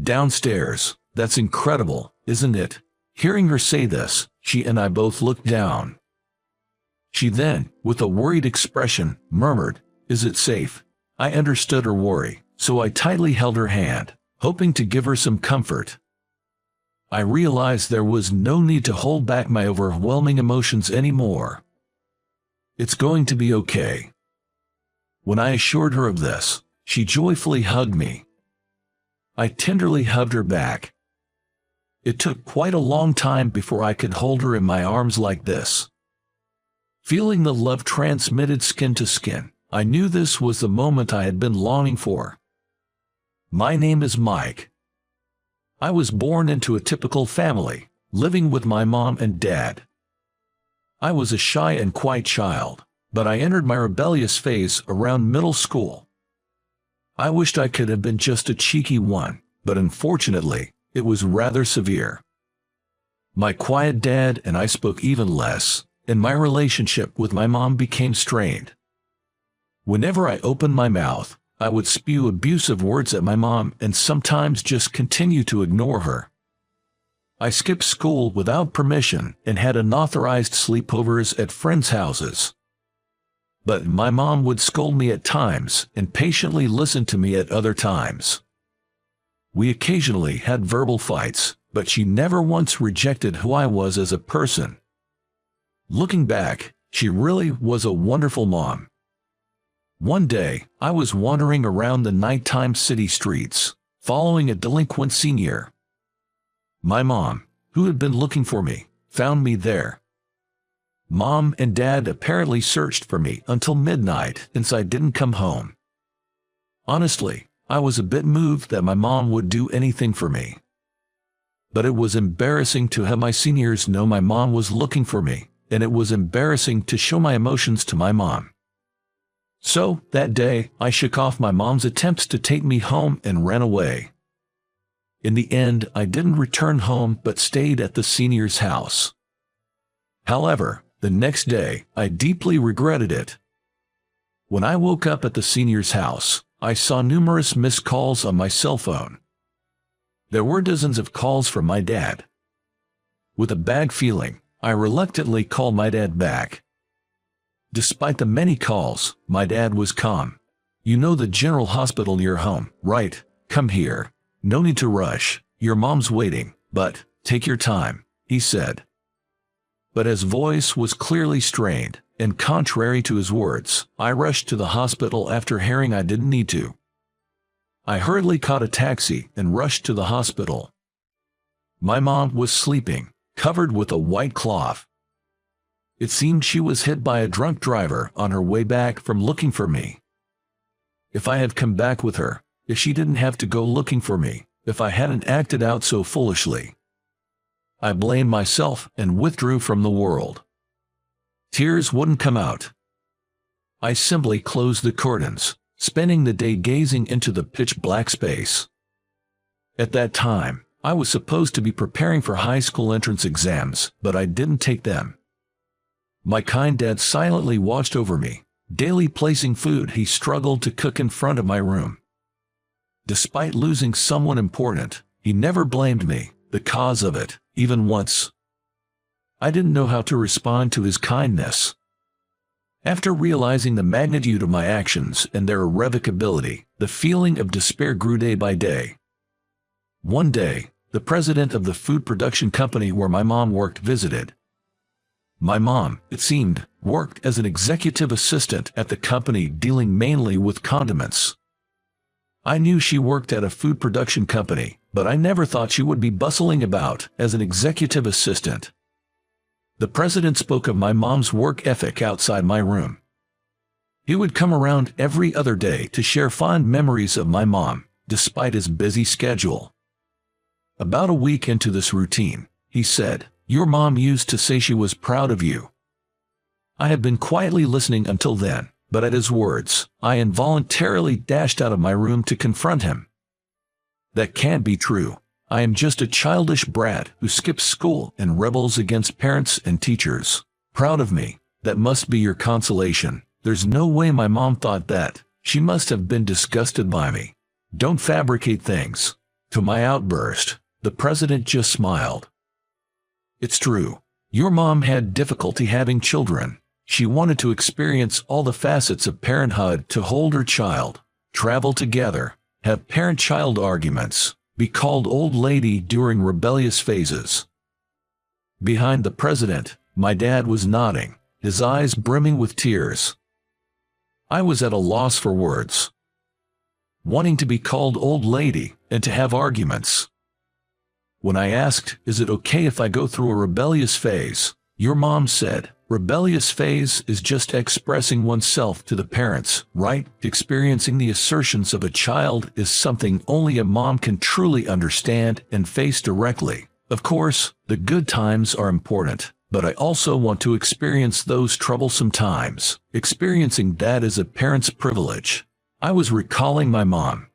Downstairs. That's incredible, isn't it? Hearing her say this, she and I both looked down. She then, with a worried expression, murmured, "Is it safe?" I understood her worry, so I tightly held her hand, hoping to give her some comfort. I realized there was no need to hold back my overwhelming emotions anymore. "It's going to be okay." When I assured her of this, she joyfully hugged me. I tenderly hugged her back. It took quite a long time before I could hold her in my arms like this. Feeling the love transmitted skin to skin, I knew this was the moment I had been longing for. My name is Mike. I was born into a typical family, living with my mom and dad. I was a shy and quiet child, but I entered my rebellious phase around middle school. I wished I could have been just a cheeky one, but unfortunately, it was rather severe. My quiet dad and I spoke even less, and my relationship with my mom became strained. Whenever I opened my mouth, I would spew abusive words at my mom and sometimes just continue to ignore her. I skipped school without permission and had unauthorized sleepovers at friends' houses. But my mom would scold me at times and patiently listen to me at other times. We occasionally had verbal fights, but she never once rejected who I was as a person. Looking back, she really was a wonderful mom. One day, I was wandering around the nighttime city streets, following a delinquent senior. My mom, who had been looking for me, found me there. Mom and Dad apparently searched for me until midnight since I didn't come home. Honestly, I was a bit moved that my mom would do anything for me. But it was embarrassing to have my seniors know my mom was looking for me, and it was embarrassing to show my emotions to my mom. So, that day, I shook off my mom's attempts to take me home and ran away. In the end, I didn't return home but stayed at the senior's house. However, the next day, I deeply regretted it. When I woke up at the senior's house, I saw numerous missed calls on my cell phone. There were dozens of calls from my dad. With a bad feeling, I reluctantly called my dad back. Despite the many calls, my dad was calm. "You know the general hospital near home, right? Come here. No need to rush. Your mom's waiting, but take your time," he said. But his voice was clearly strained, and contrary to his words, I rushed to the hospital after hearing I didn't need to. I hurriedly caught a taxi and rushed to the hospital. My mom was sleeping, covered with a white cloth. It seemed she was hit by a drunk driver on her way back from looking for me. If I had come back with her, if she didn't have to go looking for me, if I hadn't acted out so foolishly. I blamed myself and withdrew from the world. Tears wouldn't come out. I simply closed the curtains, spending the day gazing into the pitch-black space. At that time, I was supposed to be preparing for high school entrance exams, but I didn't take them. My kind dad silently watched over me, daily placing food he struggled to cook in front of my room. Despite losing someone important, he never blamed me, the cause of it, even once. I didn't know how to respond to his kindness. After realizing the magnitude of my actions and their irrevocability, the feeling of despair grew day by day. One day, the president of the food production company where my mom worked visited. My mom, it seemed, worked as an executive assistant at the company dealing mainly with condiments. I knew she worked at a food production company, but I never thought she would be bustling about as an executive assistant. The president spoke of my mom's work ethic outside my room. He would come around every other day to share fond memories of my mom, despite his busy schedule. About a week into this routine, he said, "Your mom used to say she was proud of you." I had been quietly listening until then, but at his words, I involuntarily dashed out of my room to confront him. "That can't be true. I am just a childish brat who skips school and rebels against parents and teachers. Proud of me. That must be your consolation. There's no way my mom thought that. She must have been disgusted by me. Don't fabricate things." To my outburst, the president just smiled. It's true. Your mom had difficulty having children. She wanted to experience all the facets of parenthood, to hold her child, travel together, have parent-child arguments, be called old lady during rebellious phases. Behind the president, my dad was nodding, his eyes brimming with tears. I was at a loss for words. Wanting to be called old lady and to have arguments. When I asked, is it okay if I go through a rebellious phase, your mom said, rebellious phase is just expressing oneself to the parents, right? Experiencing the assertions of a child is something only a mom can truly understand and face directly. Of course, the good times are important, but I also want to experience those troublesome times. Experiencing that is a parent's privilege. I was recalling my mom.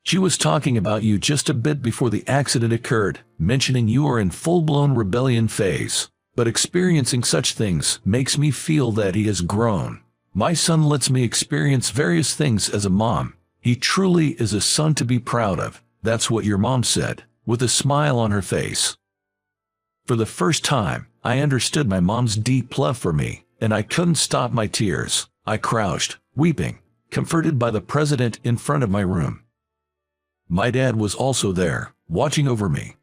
She was talking about you just a bit before the accident occurred, mentioning you are in full-blown rebellion phase. But experiencing such things makes me feel that he has grown. My son lets me experience various things as a mom. He truly is a son to be proud of. That's what your mom said, with a smile on her face. For the first time, I understood my mom's deep love for me, and I couldn't stop my tears. I crouched, weeping, comforted by the president in front of my room. My dad was also there, watching over me.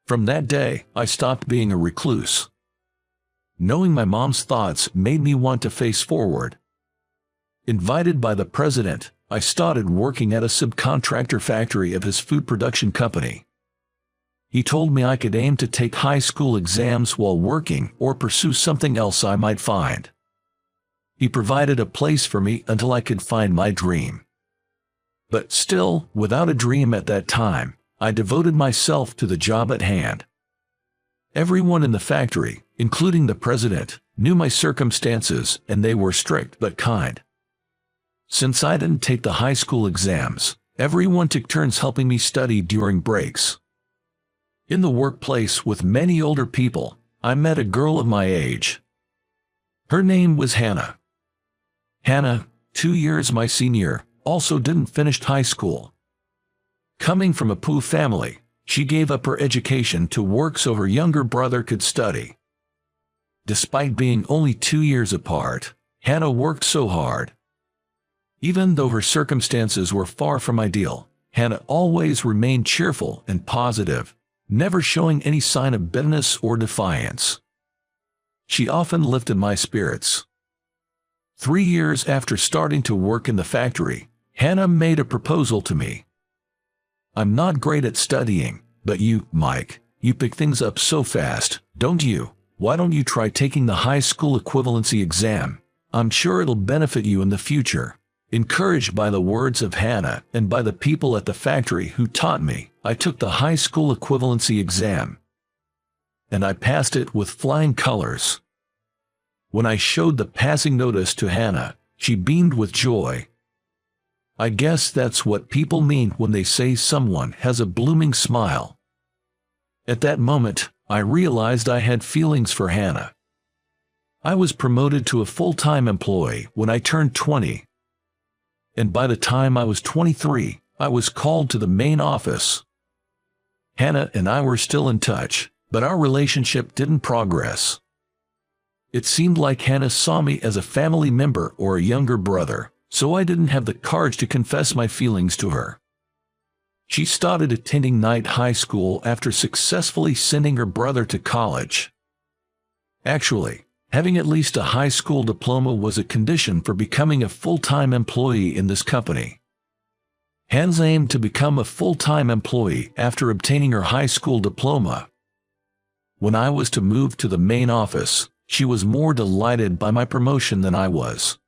From that day, I stopped being a recluse. Knowing my mom's thoughts made me want to face forward. Invited by the president, I started working at a subcontractor factory of his food production company. He told me I could aim to take high school exams while working or pursue something else I might find. He provided a place for me until I could find my dream. But still, without a dream at that time, I devoted myself to the job at hand. Everyone in the factory, including the president, knew my circumstances, and they were strict but kind. Since I didn't take the high school exams, everyone took turns helping me study during breaks. In the workplace with many older people, I met a girl of my age. Her name was Hannah. Hannah, 2 years my senior, also didn't finish high school. Coming from a poor family, she gave up her education to work so her younger brother could study. Despite being only 2 years apart, Hannah worked so hard. Even though her circumstances were far from ideal, Hannah always remained cheerful and positive, never showing any sign of bitterness or defiance. She often lifted my spirits. 3 years after starting to work in the factory, Hannah made a proposal to me. I'm not great at studying, but you, Mike, you pick things up so fast, don't you? Why don't you try taking the high school equivalency exam? I'm sure it'll benefit you in the future. Encouraged by the words of Hannah and by the people at the factory who taught me, I took the high school equivalency exam. And I passed it with flying colors. When I showed the passing notice to Hannah, she beamed with joy. I guess that's what people mean when they say someone has a blooming smile. At that moment, I realized I had feelings for Hannah. I was promoted to a full-time employee when I turned 20. And by the time I was 23, I was called to the main office. Hannah and I were still in touch, but our relationship didn't progress. It seemed like Hannah saw me as a family member or a younger brother, so I didn't have the courage to confess my feelings to her. She started attending night high school after successfully sending her brother to college. Actually, having at least a high school diploma was a condition for becoming a full-time employee in this company. Hannah aimed to become a full-time employee after obtaining her high school diploma. When I was to move to the main office, she was more delighted by my promotion than I was.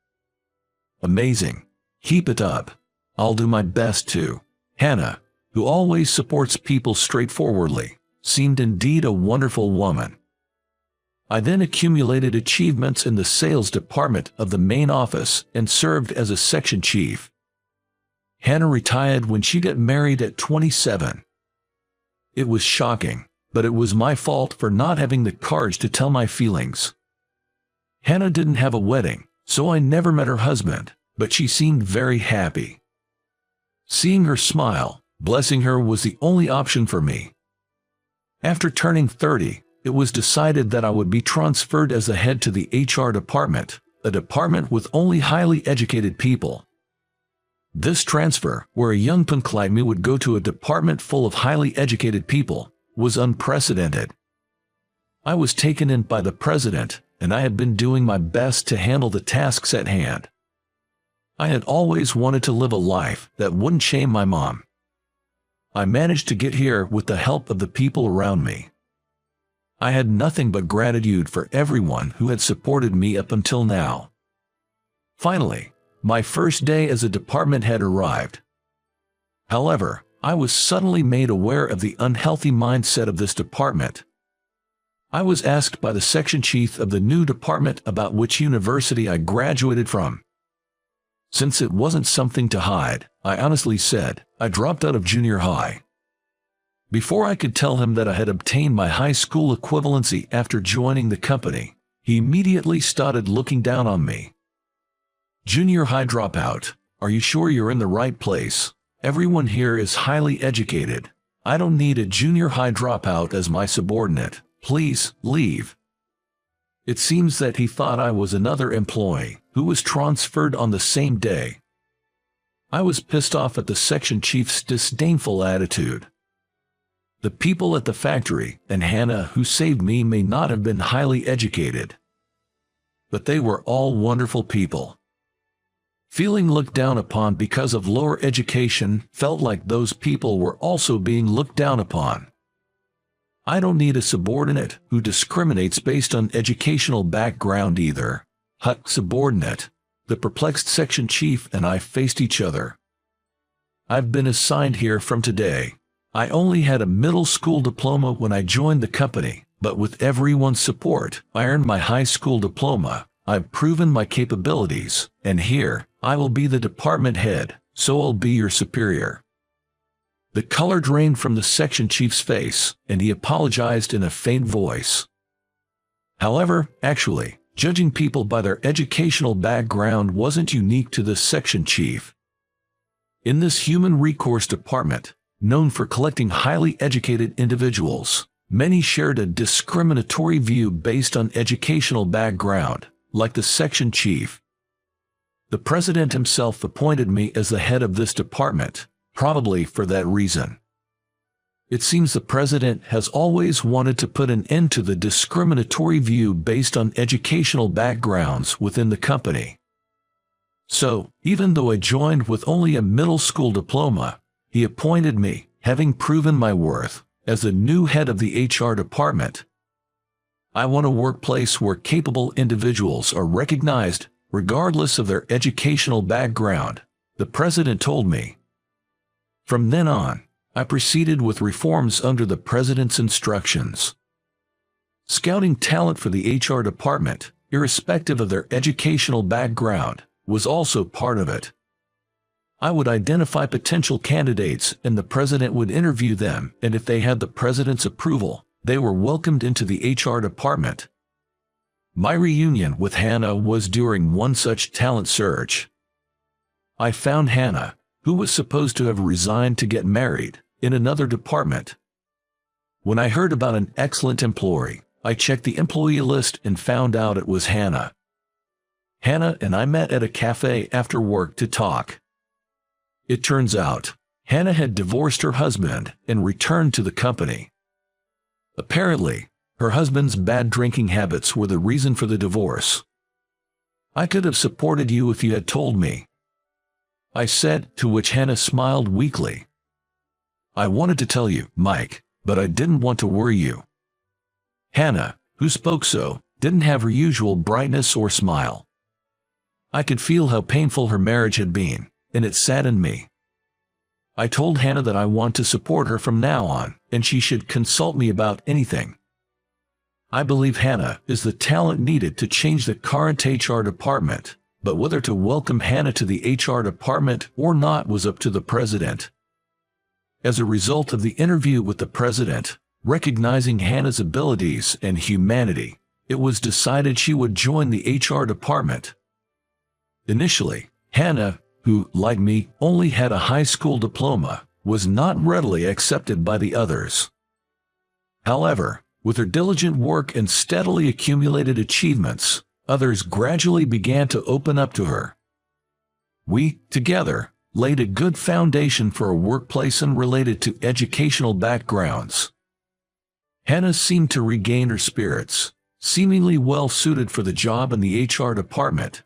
Amazing. Keep it up. I'll do my best too. Hannah, who always supports people straightforwardly, seemed indeed a wonderful woman. I then accumulated achievements in the sales department of the main office and served as a section chief. Hannah retired when she got married at 27. It was shocking, but it was my fault for not having the courage to tell my feelings. Hannah didn't have a wedding, so I never met her husband, but she seemed very happy. Seeing her smile, Blessing her was the only option for me. After turning 30, it was decided that I would be transferred as the head to the HR department, a department with only highly educated people. This transfer, where a young punk like me would go to a department full of highly educated people, was unprecedented. I was taken in by the president, and I had been doing my best to handle the tasks at hand. I had always wanted to live a life that wouldn't shame my mom. I managed to get here with the help of the people around me. I had nothing but gratitude for everyone who had supported me up until now. Finally, my first day as a department head arrived. However, I was suddenly made aware of the unhealthy mindset of this department. I was asked by the section chief of the new department about which university I graduated from. Since it wasn't something to hide, I honestly said, I dropped out of junior high. Before I could tell him that I had obtained my high school equivalency after joining the company, he immediately started looking down on me. Junior high dropout, are you sure you're in the right place? Everyone here is highly educated. I don't need a junior high dropout as my subordinate. Please, leave. It seems that he thought I was another employee who was transferred on the same day. I was pissed off at the section chief's disdainful attitude. The people at the factory and Hannah who saved me may not have been highly educated, but they were all wonderful people. Feeling looked down upon because of lower education felt like those people were also being looked down upon. I don't need a subordinate who discriminates based on educational background either. Subordinate. The perplexed section chief and I faced each other. I've been assigned here from today. I only had a middle school diploma when I joined the company, but with everyone's support, I earned my high school diploma. I've proven my capabilities, and here, I will be the department head, so I'll be your superior. The color drained from the section chief's face, and he apologized in a faint voice. However, actually, judging people by their educational background wasn't unique to the section chief. In this human recourse department, known for collecting highly educated individuals, many shared a discriminatory view based on educational background, like the section chief. The president himself appointed me as the head of this department, probably for that reason. It seems the president has always wanted to put an end to the discriminatory view based on educational backgrounds within the company. So, even though I joined with only a middle school diploma, he appointed me, having proven my worth, as the new head of the HR department. I want a workplace where capable individuals are recognized, regardless of their educational background, the president told me. From then on, I proceeded with reforms under the president's instructions. Scouting talent for the HR department, irrespective of their educational background, was also part of it. I would identify potential candidates and the president would interview them, and if they had the president's approval, they were welcomed into the HR department. My reunion with Hannah was during one such talent search. I found Hannah, who was supposed to have resigned to get married, in another department. When I heard about an excellent employee, I checked the employee list and found out it was Hannah. Hannah and I met at a cafe after work to talk. It turns out, Hannah had divorced her husband and returned to the company. Apparently, her husband's bad drinking habits were the reason for the divorce. I could have supported you if you had told me, I said, to which Hannah smiled weakly. I wanted to tell you, Mike, but I didn't want to worry you. Hannah, who spoke so, didn't have her usual brightness or smile. I could feel how painful her marriage had been, and it saddened me. I told Hannah that I want to support her from now on, and she should consult me about anything. I believe Hannah is the talent needed to change the current HR department, but whether to welcome Hannah to the HR department or not was up to the president. As a result of the interview with the president, recognizing Hannah's abilities and humanity, it was decided she would join the HR department. Initially, Hannah, who, like me, only had a high school diploma, was not readily accepted by the others. However, with her diligent work and steadily accumulated achievements, others gradually began to open up to her. We, together, laid a good foundation for a workplace unrelated to educational backgrounds. Hannah seemed to regain her spirits, seemingly well suited for the job in the HR department.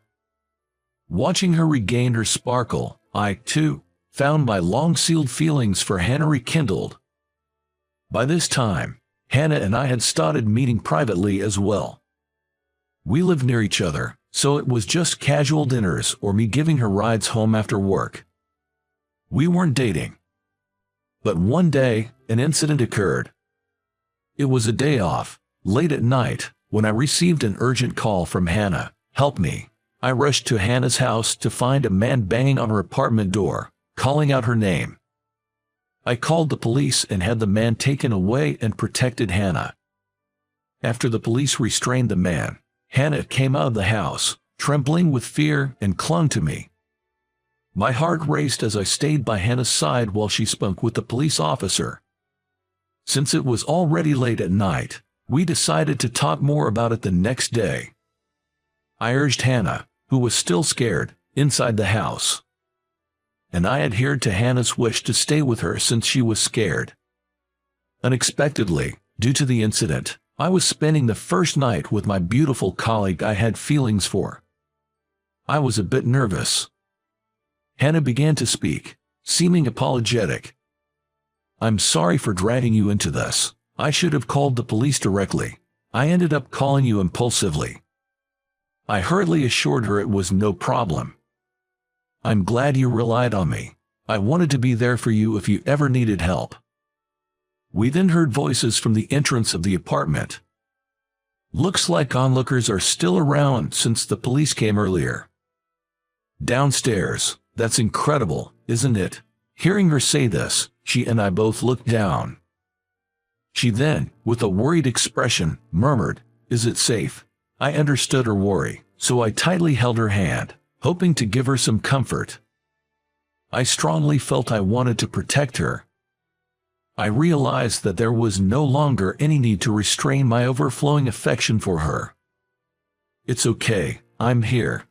Watching her regain her sparkle, I, too, found my long-sealed feelings for Hannah rekindled. By this time, Hannah and I had started meeting privately as well. We lived near each other, so it was just casual dinners or me giving her rides home after work. We weren't dating. But one day, an incident occurred. It was a day off, late at night, when I received an urgent call from Hannah. "Help me." I rushed to Hannah's house to find a man banging on her apartment door, calling out her name. I called the police and had the man taken away and protected Hannah. After the police restrained the man, Hannah came out of the house, trembling with fear, and clung to me. My heart raced as I stayed by Hannah's side while she spoke with the police officer. Since it was already late at night, we decided to talk more about it the next day. I urged Hannah, who was still scared, inside the house. And I adhered to Hannah's wish to stay with her since she was scared. Unexpectedly, due to the incident, I was spending the first night with my beautiful colleague I had feelings for. I was a bit nervous. Hannah began to speak, seeming apologetic. "I'm sorry for dragging you into this. I should have called the police directly. I ended up calling you impulsively." I hurriedly assured her it was no problem. "I'm glad you relied on me. I wanted to be there for you if you ever needed help." We then heard voices from the entrance of the apartment. Looks like onlookers are still around since the police came earlier. Downstairs, that's incredible, isn't it? Hearing her say this, she and I both looked down. She then, with a worried expression, murmured, "Is it safe?" I understood her worry, so I tightly held her hand, hoping to give her some comfort. I strongly felt I wanted to protect her. I realized that there was no longer any need to restrain my overflowing affection for her. "It's okay, I'm here."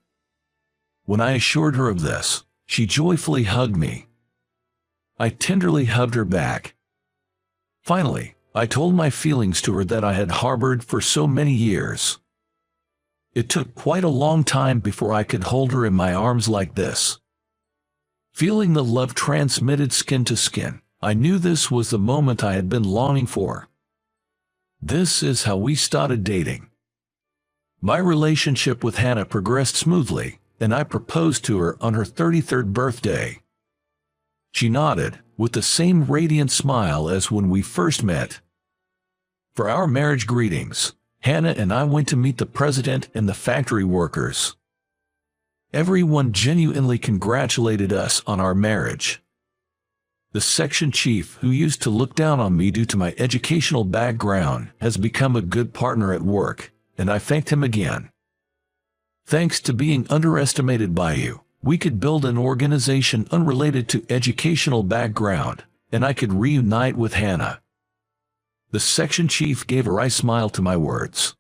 When I assured her of this, she joyfully hugged me. I tenderly hugged her back. Finally, I told my feelings to her that I had harbored for so many years. It took quite a long time before I could hold her in my arms like this. Feeling the love transmitted skin to skin, I knew this was the moment I had been longing for. This is how we started dating. My relationship with Hannah progressed smoothly, and I proposed to her on her 33rd birthday. She nodded, with the same radiant smile as when we first met. For our marriage greetings, Hannah and I went to meet the president and the factory workers. Everyone genuinely congratulated us on our marriage. The section chief, who used to look down on me due to my educational background, has become a good partner at work, and I thanked him again. "Thanks to being underestimated by you, we could build an organization unrelated to educational background, and I could reunite with Hannah." The section chief gave a wry smile to my words.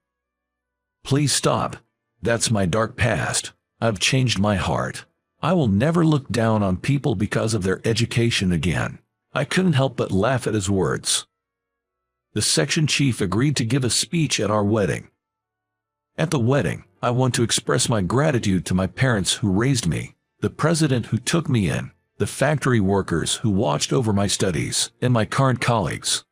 "Please stop. That's my dark past. I've changed my heart. I will never look down on people because of their education again." I couldn't help but laugh at his words. The section chief agreed to give a speech at our wedding. At the wedding, I want to express my gratitude to my parents who raised me, the president who took me in, the factory workers who watched over my studies, and my current colleagues.